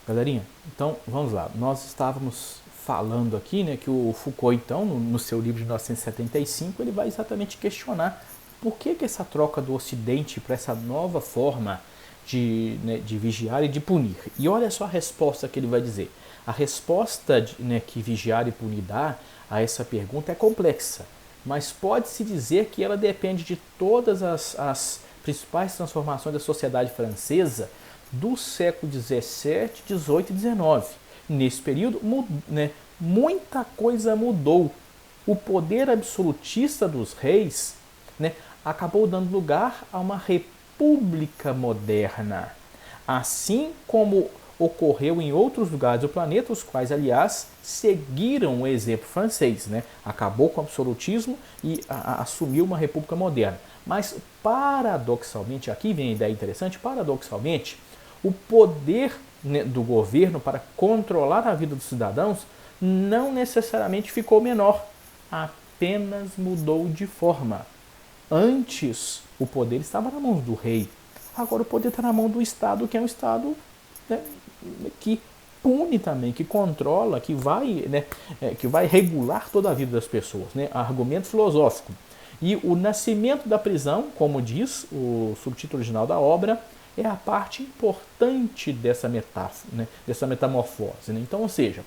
Galerinha, então vamos lá. Nós estávamos falando aqui, né, que o Foucault, então, no seu livro de 1975, ele vai exatamente questionar por que essa troca do Ocidente para essa nova forma de vigiar e de punir. E olha só a resposta que ele vai dizer. A resposta que vigiar e punir dá a essa pergunta é complexa, mas pode-se dizer que ela depende de todas as principais transformações da sociedade francesa do século XVII, XVIII e XIX. Nesse período, muita coisa mudou. O poder absolutista dos reis, acabou dando lugar a uma república moderna, assim como ocorreu em outros lugares do planeta, os quais, aliás, seguiram o exemplo francês. Acabou com o absolutismo e assumiu uma república moderna. Mas, paradoxalmente, aqui vem a ideia interessante, paradoxalmente, o poder do governo para controlar a vida dos cidadãos não necessariamente ficou menor, apenas mudou de forma. Antes, o poder estava na mão do rei. Agora o poder está na mão do Estado, que é um Estado, né, que pune também, que controla, que vai regular toda a vida das pessoas. Argumento filosófico. E o nascimento da prisão, como diz o subtítulo original da obra, é a parte importante dessa metáfora, dessa metamorfose. Então, ou seja,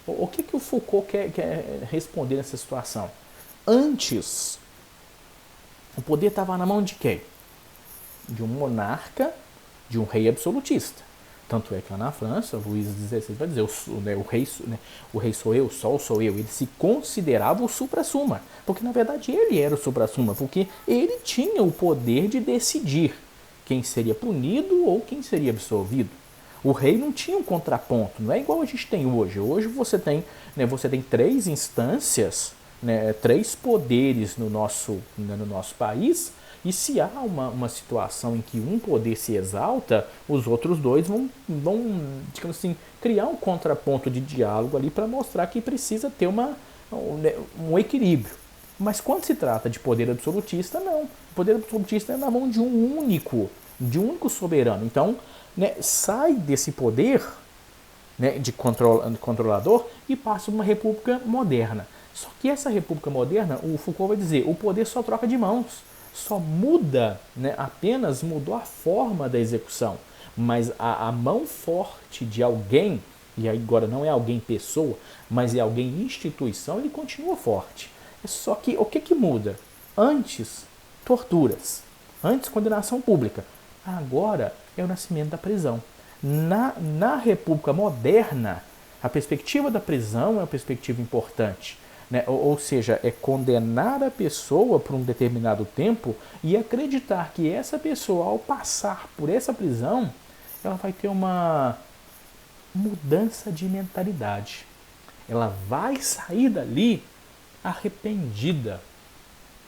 o que o Foucault quer responder nessa situação? Antes, o poder estava na mão de quem? De um monarca, de um rei absolutista. Tanto é que lá na França, Luís XVI vai dizer, o rei sou eu, o sol sou eu. Ele se considerava o supra-suma, porque na verdade ele era o supra-suma, porque ele tinha o poder de decidir quem seria punido ou quem seria absolvido. O rei não tinha um contraponto, não é igual a gente tem hoje. Hoje você tem três instâncias, três poderes no nosso país, e se há uma situação em que um poder se exalta, os outros dois vão digamos assim, criar um contraponto de diálogo ali para mostrar que precisa ter um equilíbrio. Mas quando se trata de poder absolutista, não. O poder absolutista é na mão de um único soberano. Então, sai desse poder de controlador e passa para uma república moderna. Só que essa república moderna, o Foucault vai dizer, o poder só troca de mãos, só muda, apenas mudou a forma da execução, mas a mão forte de alguém, e agora não é alguém pessoa, mas é alguém instituição, ele continua forte. Só que o que muda? Antes, torturas, antes condenação pública, agora é o nascimento da prisão. Na República Moderna, a perspectiva da prisão é uma perspectiva importante. Ou seja, é condenar a pessoa por um determinado tempo e acreditar que essa pessoa, ao passar por essa prisão, ela vai ter uma mudança de mentalidade. Ela vai sair dali arrependida.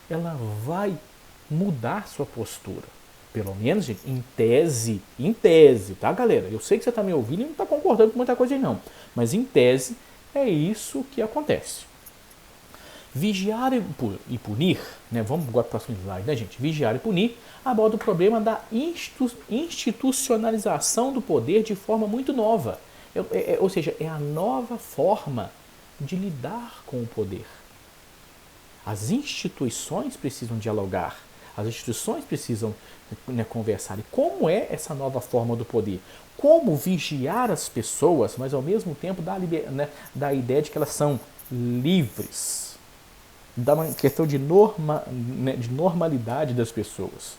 Ela vai mudar sua postura. Pelo menos, gente, em tese, tá, galera? Eu sei que você está me ouvindo e não está concordando com muita coisa aí, não. Mas em tese, é isso que acontece. Vigiar e punir, vamos agora para o próximo slide, gente? Vigiar e punir aborda o problema da institucionalização do poder de forma muito nova. Ou seja, é a nova forma de lidar com o poder. As instituições precisam dialogar, as instituições precisam conversar. E como é essa nova forma do poder? Como vigiar as pessoas, mas ao mesmo tempo dar a ideia de que elas são livres? Da questão de normalidade das pessoas.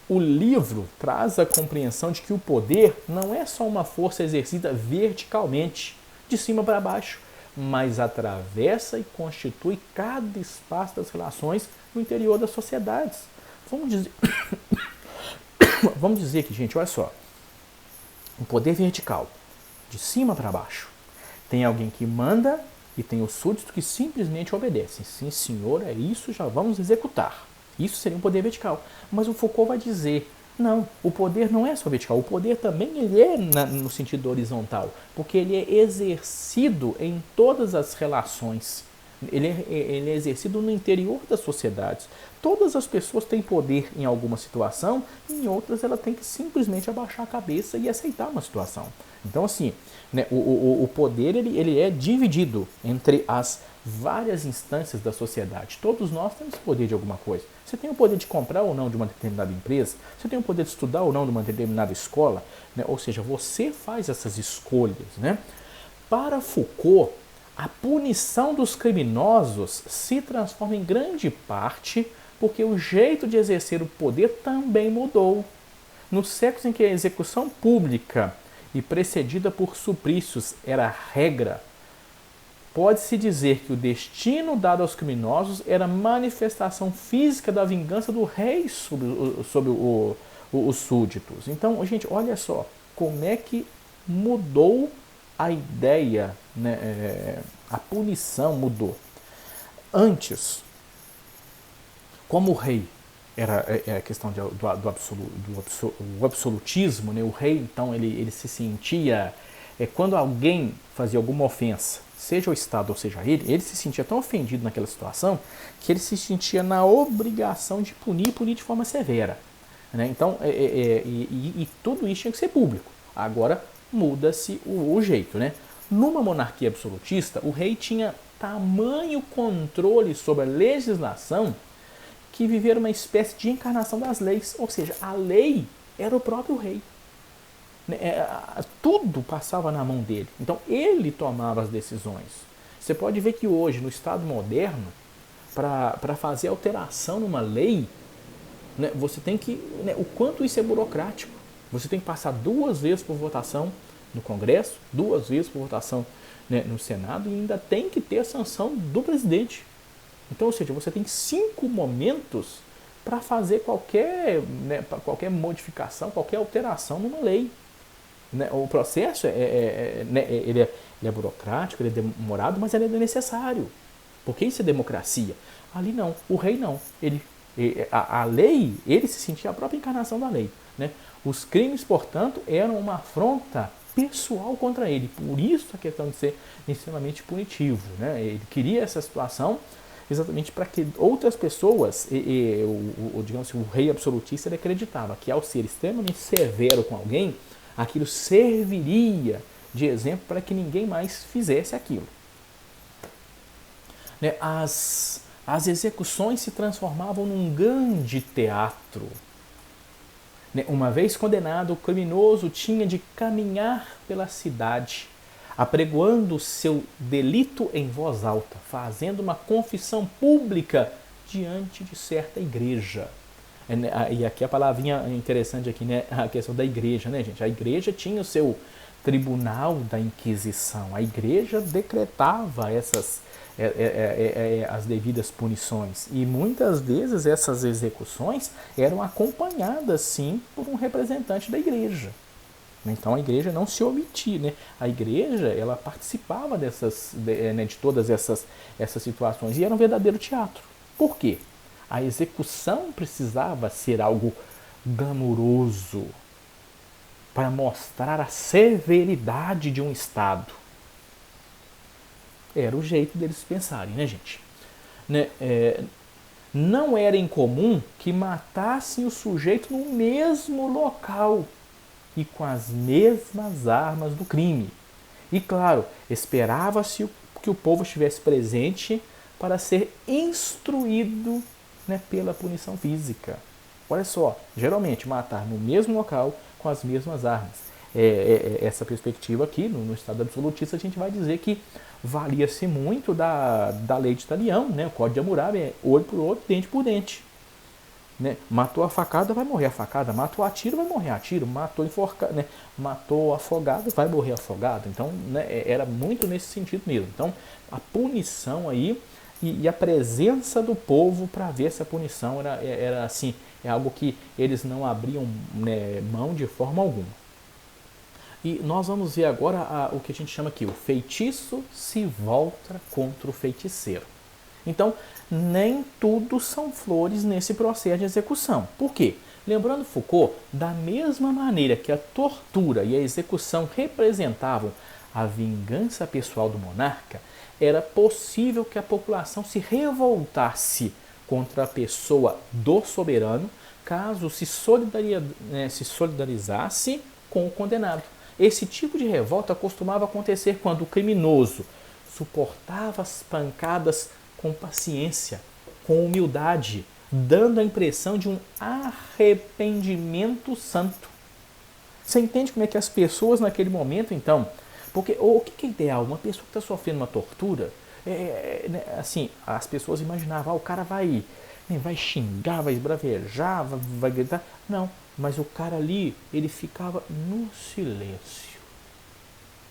O livro traz a compreensão de que o poder não é só uma força exercida verticalmente, de cima para baixo, mas atravessa e constitui cada espaço das relações no interior das sociedades. Vamos dizer que, gente, olha só, o poder vertical, de cima para baixo, tem alguém que manda e tem os súditos que simplesmente obedecem. Sim, senhor, é isso, já vamos executar. Isso seria um poder vertical. Mas o Foucault vai dizer, não, o poder não é só vertical, o poder também ele é no sentido horizontal, porque ele é exercido em todas as relações. Ele é exercido no interior das sociedades. Todas as pessoas têm poder em alguma situação, em outras ela tem que simplesmente abaixar a cabeça e aceitar uma situação. Então, assim, né, o poder ele é dividido entre as várias instâncias da sociedade. Todos nós temos poder de alguma coisa. Você tem o poder de comprar ou não de uma determinada empresa, você tem o poder de estudar ou não de uma determinada escola, né? Ou seja, você faz essas escolhas. Né? Para Foucault, a punição dos criminosos se transforma em grande parte porque o jeito de exercer o poder também mudou. Nos séculos em que a execução pública e precedida por suplícios era a regra, pode-se dizer que o destino dado aos criminosos era manifestação física da vingança do rei sobre os súditos. Então, gente, olha só como é que mudou a ideia, né? A punição mudou. Antes, como o rei era a questão do absolutismo, né? O rei, então, ele se sentia... quando alguém fazia alguma ofensa, seja o Estado ou seja ele se sentia tão ofendido naquela situação que ele se sentia na obrigação de punir de forma severa. Né? Então, tudo isso tinha que ser público. Agora muda-se o jeito. Né? Numa monarquia absolutista, o rei tinha tamanho controle sobre a legislação que viveram uma espécie de encarnação das leis. Ou seja, a lei era o próprio rei. Tudo passava na mão dele. Então ele tomava as decisões. Você pode ver que hoje, no Estado moderno, para fazer alteração numa lei, né, você tem que... Né, o quanto isso é burocrático. Você tem que passar 2 vezes por votação no Congresso, 2 vezes por votação, né, no Senado, e ainda tem que ter a sanção do presidente. Então, ou seja, você tem 5 momentos para fazer qualquer modificação, qualquer alteração numa lei. O processo ele é burocrático, ele é demorado, mas ele é necessário. Porque isso é democracia. Ali não, o rei não. A lei, ele se sentia a própria encarnação da lei. Né? Os crimes, portanto, eram uma afronta pessoal contra ele. Por isso a questão de ser extremamente punitivo. Né? Ele queria essa situação exatamente para que outras pessoas, digamos assim, o rei absolutista, ele acreditava que ao ser extremamente severo com alguém, aquilo serviria de exemplo para que ninguém mais fizesse aquilo. Né? As execuções se transformavam num grande teatro. Né? Uma vez condenado, o criminoso tinha de caminhar pela cidade, apregoando seu delito em voz alta, fazendo uma confissão pública diante de certa igreja. E aqui a palavrinha interessante aqui, né? A questão da igreja, né, gente? A igreja tinha o seu tribunal da Inquisição. A igreja decretava as devidas punições. E muitas vezes essas execuções eram acompanhadas, sim, por um representante da igreja. Então a igreja não se omitia, né? A igreja, ela participava de todas essas situações e era um verdadeiro teatro. Por quê? A execução precisava ser algo glamuroso para mostrar a severidade de um Estado. Era o jeito deles pensarem, né, gente? Não era incomum que matassem o sujeito no mesmo local e com as mesmas armas do crime. E, claro, esperava-se que o povo estivesse presente para ser instruído, né, pela punição física. Olha só, geralmente matar no mesmo local com as mesmas armas. Essa perspectiva aqui, no Estado absolutista, a gente vai dizer que valia-se muito da lei de Talião, né? O Código de Hammurabi, olho por olho, dente por dente. Né? Matou a facada, vai morrer a facada. Matou a tiro, vai morrer a tiro. Matou afogado, vai morrer afogado. Então, né, era muito nesse sentido mesmo. Então, a punição aí e a presença do povo para ver essa punição era assim, é algo que eles não abriam, né, mão de forma alguma. E nós vamos ver agora o que a gente chama aqui, o feitiço se volta contra o feiticeiro. Então, nem tudo são flores nesse processo de execução. Por quê? Lembrando Foucault, da mesma maneira que a tortura e a execução representavam a vingança pessoal do monarca, era possível que a população se revoltasse contra a pessoa do soberano, caso se solidarizasse com o condenado. Esse tipo de revolta costumava acontecer quando o criminoso suportava as pancadas com paciência, com humildade, dando a impressão de um arrependimento santo. Você entende como é que as pessoas naquele momento, então, porque o que é ideal? Uma pessoa que está sofrendo uma tortura, assim, as pessoas imaginavam, o cara vai xingar, vai esbravejar, vai gritar. Não, mas o cara ali, ele ficava no silêncio.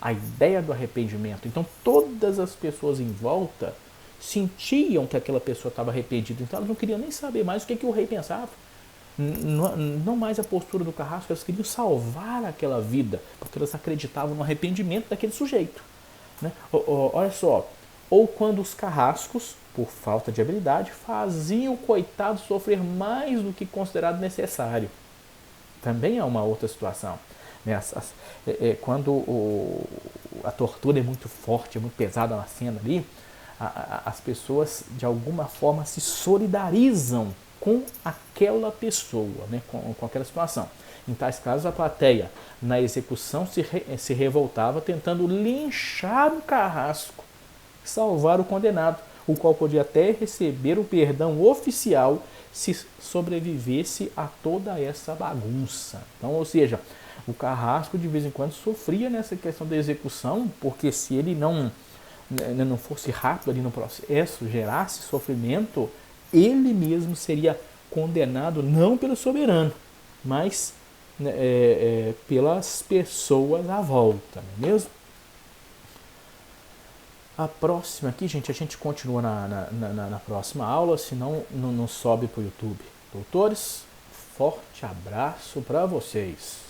A ideia do arrependimento. Então, todas as pessoas em volta sentiam que aquela pessoa estava arrependida. Então, elas não queriam nem saber mais o que o rei pensava. Não mais a postura do carrasco, elas queriam salvar aquela vida, porque elas acreditavam no arrependimento daquele sujeito. Né? Olha só, ou quando os carrascos, por falta de habilidade, faziam o coitado sofrer mais do que considerado necessário. Também é uma outra situação. Né? Quando a tortura é muito forte, é muito pesada na cena ali, as pessoas de alguma forma se solidarizam com aquela pessoa, né? com aquela situação. Em tais casos, a plateia, na execução, se revoltava tentando linchar o carrasco, salvar o condenado, o qual podia até receber o perdão oficial se sobrevivesse a toda essa bagunça. Então, ou seja, o carrasco de vez em quando sofria nessa questão da execução, porque se ele não fosse rápido ali no processo, gerasse sofrimento, ele mesmo seria condenado não pelo soberano, mas pelas pessoas à volta, não é mesmo? A próxima aqui, gente, a gente continua na próxima aula, senão não sobe para o YouTube. Doutores, forte abraço para vocês.